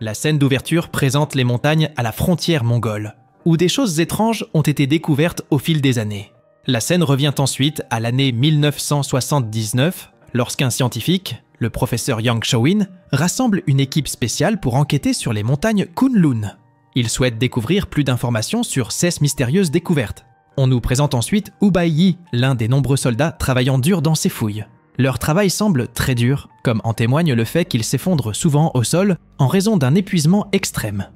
La scène d'ouverture présente les montagnes à la frontière mongole, où des choses étranges ont été découvertes au fil des années. La scène revient ensuite à l'année 1979, lorsqu'un scientifique, le professeur Yang Showin, rassemble une équipe spéciale pour enquêter sur les montagnes Kunlun. Il souhaite découvrir plus d'informations sur ces mystérieuses découvertes. On nous présente ensuite Bai Yi, l'un des nombreux soldats travaillant dur dans ces fouilles. Leur travail semble très dur, comme en témoigne le fait qu'ils s'effondrent souvent au sol en raison d'un épuisement extrême.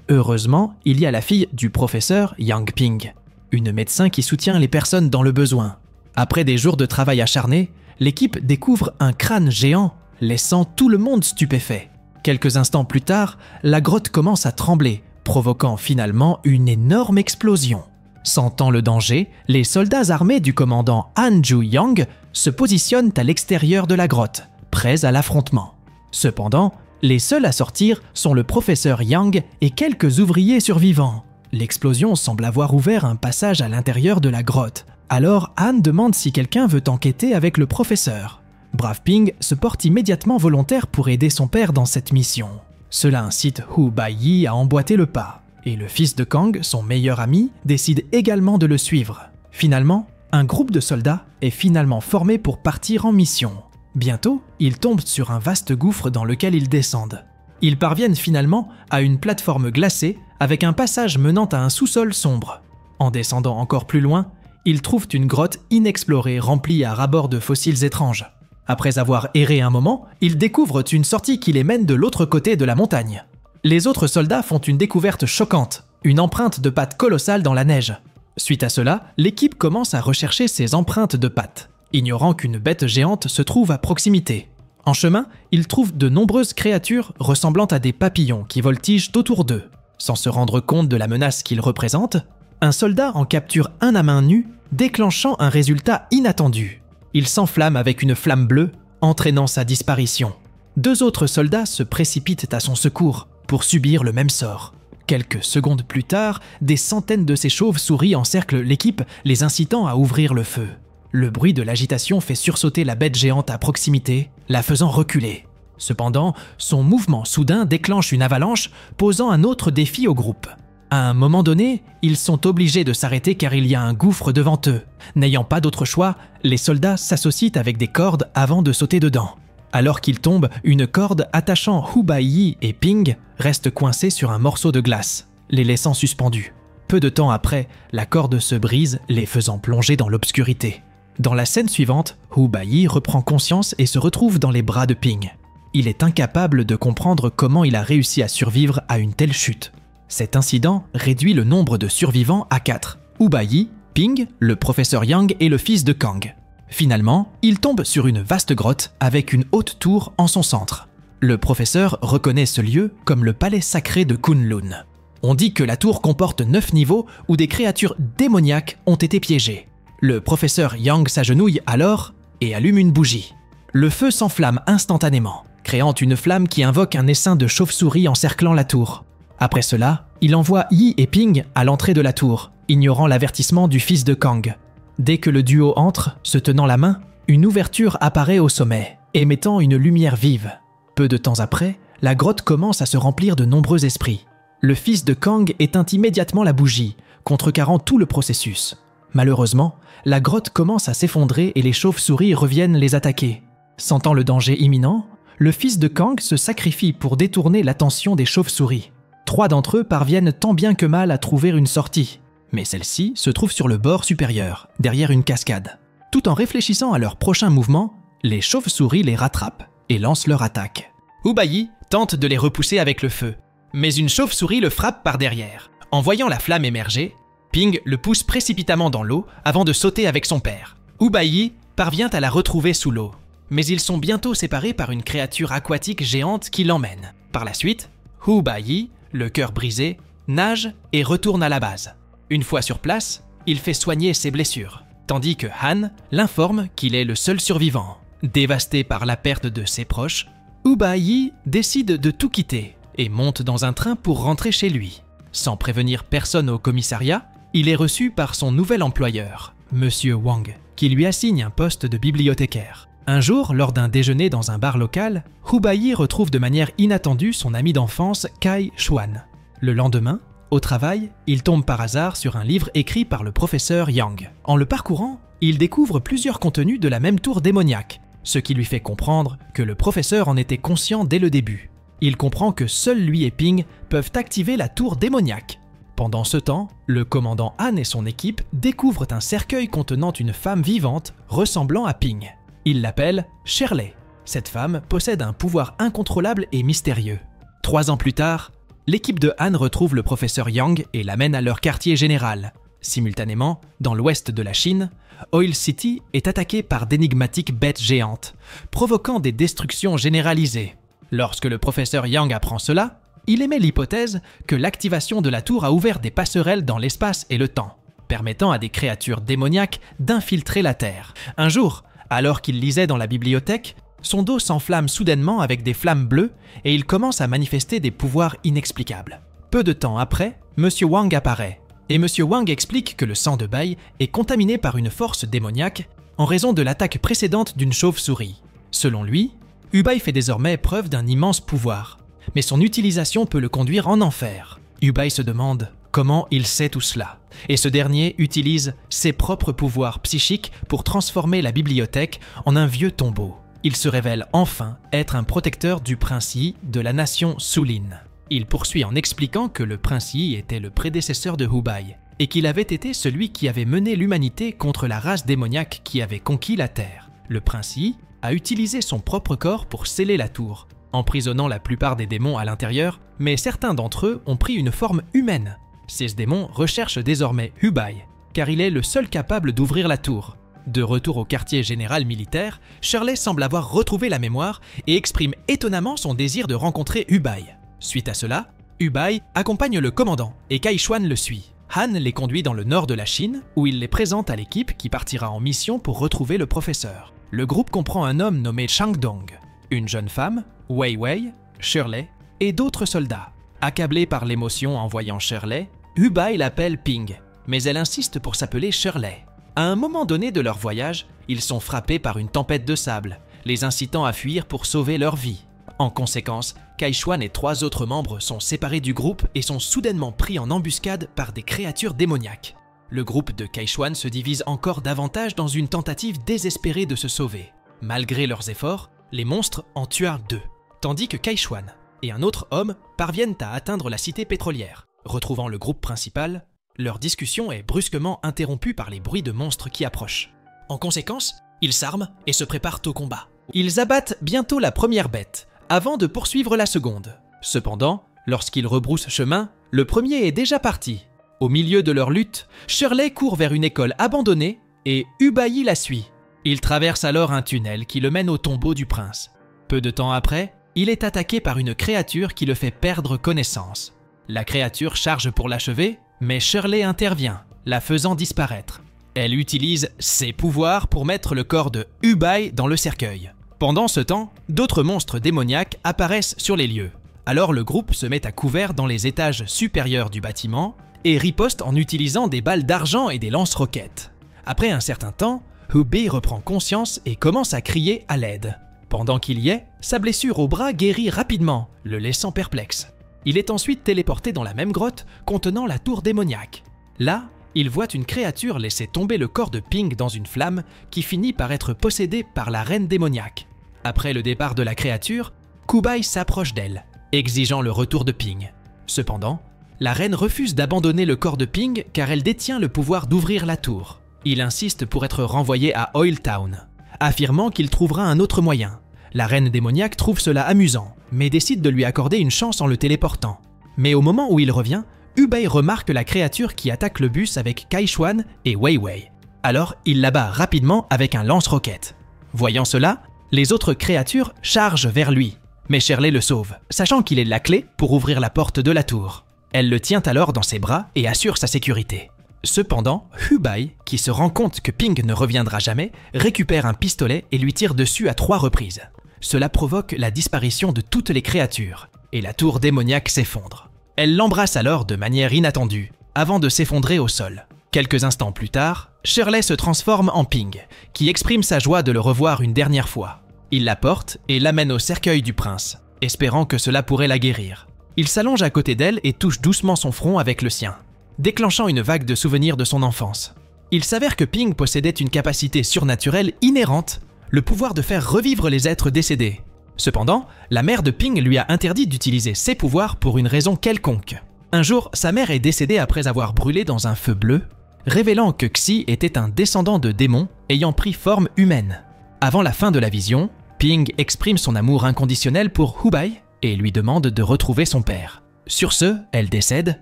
Heureusement, il y a la fille du professeur Yang Ping, une médecin qui soutient les personnes dans le besoin. Après des jours de travail acharné, l'équipe découvre un crâne géant, laissant tout le monde stupéfait. Quelques instants plus tard, la grotte commence à trembler, provoquant finalement une énorme explosion. Sentant le danger, les soldats armés du commandant Han Ju-yang se positionnent à l'extérieur de la grotte, prêts à l'affrontement. Cependant, les seuls à sortir sont le professeur Yang et quelques ouvriers survivants. L'explosion semble avoir ouvert un passage à l'intérieur de la grotte. Alors Han demande si quelqu'un veut enquêter avec le professeur. Brave Ping se porte immédiatement volontaire pour aider son père dans cette mission. Cela incite Bai Yi à emboîter le pas. Et le fils de Kang, son meilleur ami, décide également de le suivre. Finalement, un groupe de soldats est finalement formé pour partir en mission. Bientôt, ils tombent sur un vaste gouffre dans lequel ils descendent. Ils parviennent finalement à une plateforme glacée avec un passage menant à un sous-sol sombre. En descendant encore plus loin, ils trouvent une grotte inexplorée remplie à ras-bord de fossiles étranges. Après avoir erré un moment, ils découvrent une sortie qui les mène de l'autre côté de la montagne. Les autres soldats font une découverte choquante, une empreinte de pattes colossale dans la neige. Suite à cela, l'équipe commence à rechercher ces empreintes de pattes, ignorant qu'une bête géante se trouve à proximité. En chemin, ils trouvent de nombreuses créatures ressemblant à des papillons qui voltigent autour d'eux. Sans se rendre compte de la menace qu'ils représentent, un soldat en capture un à main nue, déclenchant un résultat inattendu. Il s'enflamme avec une flamme bleue, entraînant sa disparition. Deux autres soldats se précipitent à son secours pour subir le même sort. Quelques secondes plus tard, des centaines de ces chauves-souris encerclent l'équipe, les incitant à ouvrir le feu. Le bruit de l'agitation fait sursauter la bête géante à proximité, la faisant reculer. Cependant, son mouvement soudain déclenche une avalanche, posant un autre défi au groupe. À un moment donné, ils sont obligés de s'arrêter car il y a un gouffre devant eux. N'ayant pas d'autre choix, les soldats s'associent avec des cordes avant de sauter dedans. Alors qu'ils tombent, une corde attachant Bai Yi et Ping reste coincée sur un morceau de glace, les laissant suspendus. Peu de temps après, la corde se brise, les faisant plonger dans l'obscurité. Dans la scène suivante, Bai Yi reprend conscience et se retrouve dans les bras de Ping. Il est incapable de comprendre comment il a réussi à survivre à une telle chute. Cet incident réduit le nombre de survivants à 4. Bai Yi, Ping, le professeur Yang et le fils de Kang. Finalement, il tombe sur une vaste grotte avec une haute tour en son centre. Le professeur reconnaît ce lieu comme le palais sacré de Kunlun. On dit que la tour comporte 9 niveaux où des créatures démoniaques ont été piégées. Le professeur Yang s'agenouille alors et allume une bougie. Le feu s'enflamme instantanément, créant une flamme qui invoque un essaim de chauves-souris encerclant la tour. Après cela, il envoie Yi et Ping à l'entrée de la tour, ignorant l'avertissement du fils de Kang. Dès que le duo entre, se tenant la main, une ouverture apparaît au sommet, émettant une lumière vive. Peu de temps après, la grotte commence à se remplir de nombreux esprits. Le fils de Kang éteint immédiatement la bougie, contrecarrant tout le processus. Malheureusement, la grotte commence à s'effondrer et les chauves-souris reviennent les attaquer. Sentant le danger imminent, le fils de Kang se sacrifie pour détourner l'attention des chauves-souris. 3 d'entre eux parviennent tant bien que mal à trouver une sortie. Mais celle-ci se trouve sur le bord supérieur, derrière une cascade. Tout en réfléchissant à leur prochain mouvement, les chauves-souris les rattrapent et lancent leur attaque. Bai Yi tente de les repousser avec le feu, mais une chauve-souris le frappe par derrière. En voyant la flamme émerger, Ping le pousse précipitamment dans l'eau avant de sauter avec son père. Bai Yi parvient à la retrouver sous l'eau, mais ils sont bientôt séparés par une créature aquatique géante qui l'emmène. Par la suite, Bai Yi, le cœur brisé, nage et retourne à la base. Une fois sur place, il fait soigner ses blessures, tandis que Han l'informe qu'il est le seul survivant. Dévasté par la perte de ses proches, Bai Yi décide de tout quitter et monte dans un train pour rentrer chez lui. Sans prévenir personne au commissariat, il est reçu par son nouvel employeur, Monsieur Wang, qui lui assigne un poste de bibliothécaire. Un jour, lors d'un déjeuner dans un bar local, Hubei retrouve de manière inattendue son ami d'enfance Kai Xuan. Le lendemain, au travail, il tombe par hasard sur un livre écrit par le professeur Yang. En le parcourant, il découvre plusieurs contenus de la même tour démoniaque, ce qui lui fait comprendre que le professeur en était conscient dès le début. Il comprend que seuls lui et Ping peuvent activer la tour démoniaque. Pendant ce temps, le commandant Han et son équipe découvrent un cercueil contenant une femme vivante ressemblant à Ping. Ils l'appellent Shirley. Cette femme possède un pouvoir incontrôlable et mystérieux. 3 ans plus tard, l'équipe de Han retrouve le professeur Yang et l'amène à leur quartier général. Simultanément, dans l'ouest de la Chine, Oil City est attaquée par d'énigmatiques bêtes géantes, provoquant des destructions généralisées. Lorsque le professeur Yang apprend cela, il émet l'hypothèse que l'activation de la tour a ouvert des passerelles dans l'espace et le temps, permettant à des créatures démoniaques d'infiltrer la Terre. Un jour, alors qu'il lisait dans la bibliothèque, son dos s'enflamme soudainement avec des flammes bleues et il commence à manifester des pouvoirs inexplicables. Peu de temps après, M. Wang apparaît, et M. Wang explique que le sang de Bai est contaminé par une force démoniaque en raison de l'attaque précédente d'une chauve-souris. Selon lui, Hubei fait désormais preuve d'un immense pouvoir, mais son utilisation peut le conduire en enfer. Hubei se demande comment il sait tout cela, et ce dernier utilise ses propres pouvoirs psychiques pour transformer la bibliothèque en un vieux tombeau. Il se révèle enfin être un protecteur du prince Yi de la nation Sulin. Il poursuit en expliquant que le prince Yi était le prédécesseur de Hubei, et qu'il avait été celui qui avait mené l'humanité contre la race démoniaque qui avait conquis la Terre. Le prince Yi a utilisé son propre corps pour sceller la tour, emprisonnant la plupart des démons à l'intérieur, mais certains d'entre eux ont pris une forme humaine. Ces démons recherchent désormais Hubei, car il est le seul capable d'ouvrir la tour. De retour au quartier général militaire, Shirley semble avoir retrouvé la mémoire et exprime étonnamment son désir de rencontrer Hubei. Suite à cela, Hubei accompagne le commandant et Kai Xuan le suit. Han les conduit dans le nord de la Chine, où il les présente à l'équipe qui partira en mission pour retrouver le professeur. Le groupe comprend un homme nommé Chang Dong, une jeune femme, Wei Wei, Shirley et d'autres soldats. Accablée par l'émotion en voyant Shirley, Hubei l'appelle Ping, mais elle insiste pour s'appeler Shirley. À un moment donné de leur voyage, ils sont frappés par une tempête de sable, les incitant à fuir pour sauver leur vie. En conséquence, Kai Xuan et 3 autres membres sont séparés du groupe et sont soudainement pris en embuscade par des créatures démoniaques. Le groupe de Kai Xuan se divise encore davantage dans une tentative désespérée de se sauver. Malgré leurs efforts, les monstres en tuent 2, tandis que Kai Xuan et un autre homme parviennent à atteindre la cité pétrolière. Retrouvant le groupe principal, leur discussion est brusquement interrompue par les bruits de monstres qui approchent. En conséquence, ils s'arment et se préparent au combat. Ils abattent bientôt la première bête, avant de poursuivre la seconde. Cependant, lorsqu'ils rebroussent chemin, le premier est déjà parti. Au milieu de leur lutte, Shirley court vers une école abandonnée et Hubei la suit. Il traverse alors un tunnel qui le mène au tombeau du prince. Peu de temps après, il est attaqué par une créature qui le fait perdre connaissance. La créature charge pour l'achever, mais Shirley intervient, la faisant disparaître. Elle utilise ses pouvoirs pour mettre le corps de Hubei dans le cercueil. Pendant ce temps, d'autres monstres démoniaques apparaissent sur les lieux. Alors le groupe se met à couvert dans les étages supérieurs du bâtiment et riposte en utilisant des balles d'argent et des lance-roquettes. Après un certain temps, Hubei reprend conscience et commence à crier à l'aide. Pendant qu'il y est, sa blessure au bras guérit rapidement, le laissant perplexe. Il est ensuite téléporté dans la même grotte contenant la tour démoniaque. Là, il voit une créature laisser tomber le corps de Ping dans une flamme qui finit par être possédée par la reine démoniaque. Après le départ de la créature, Hubei s'approche d'elle, exigeant le retour de Ping. Cependant, la reine refuse d'abandonner le corps de Ping car elle détient le pouvoir d'ouvrir la tour. Il insiste pour être renvoyé à Oil Town, affirmant qu'il trouvera un autre moyen. La reine démoniaque trouve cela amusant, mais décide de lui accorder une chance en le téléportant. Mais au moment où il revient, Hubei remarque la créature qui attaque le bus avec Kai Xuan et Wei Wei. Alors, il l'abat rapidement avec un lance-roquette. Voyant cela, les autres créatures chargent vers lui. Mais Shirley le sauve, sachant qu'il est la clé pour ouvrir la porte de la tour. Elle le tient alors dans ses bras et assure sa sécurité. Cependant, Hubei, qui se rend compte que Ping ne reviendra jamais, récupère un pistolet et lui tire dessus à 3 reprises. Cela provoque la disparition de toutes les créatures, et la tour démoniaque s'effondre. Elle l'embrasse alors de manière inattendue, avant de s'effondrer au sol. Quelques instants plus tard, Shirley se transforme en Ping, qui exprime sa joie de le revoir une dernière fois. Il la porte et l'amène au cercueil du prince, espérant que cela pourrait la guérir. Il s'allonge à côté d'elle et touche doucement son front avec le sien, déclenchant une vague de souvenirs de son enfance. Il s'avère que Ping possédait une capacité surnaturelle inhérente, le pouvoir de faire revivre les êtres décédés. Cependant, la mère de Ping lui a interdit d'utiliser ses pouvoirs pour une raison quelconque. Un jour, sa mère est décédée après avoir brûlé dans un feu bleu, révélant que Xi était un descendant de démons ayant pris forme humaine. Avant la fin de la vision, Ping exprime son amour inconditionnel pour Hubei et lui demande de retrouver son père. Sur ce, elle décède,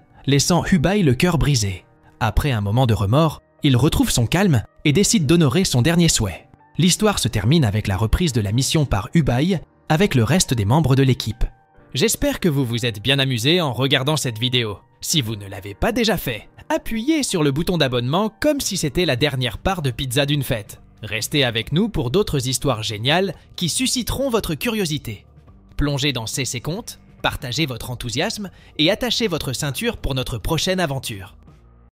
laissant Hubei le cœur brisé. Après un moment de remords, il retrouve son calme et décide d'honorer son dernier souhait. L'histoire se termine avec la reprise de la mission par Hubei avec le reste des membres de l'équipe. J'espère que vous vous êtes bien amusé en regardant cette vidéo. Si vous ne l'avez pas déjà fait, appuyez sur le bouton d'abonnement comme si c'était la dernière part de pizza d'une fête. Restez avec nous pour d'autres histoires géniales qui susciteront votre curiosité. Plongez dans CC Contes, partagez votre enthousiasme et attachez votre ceinture pour notre prochaine aventure.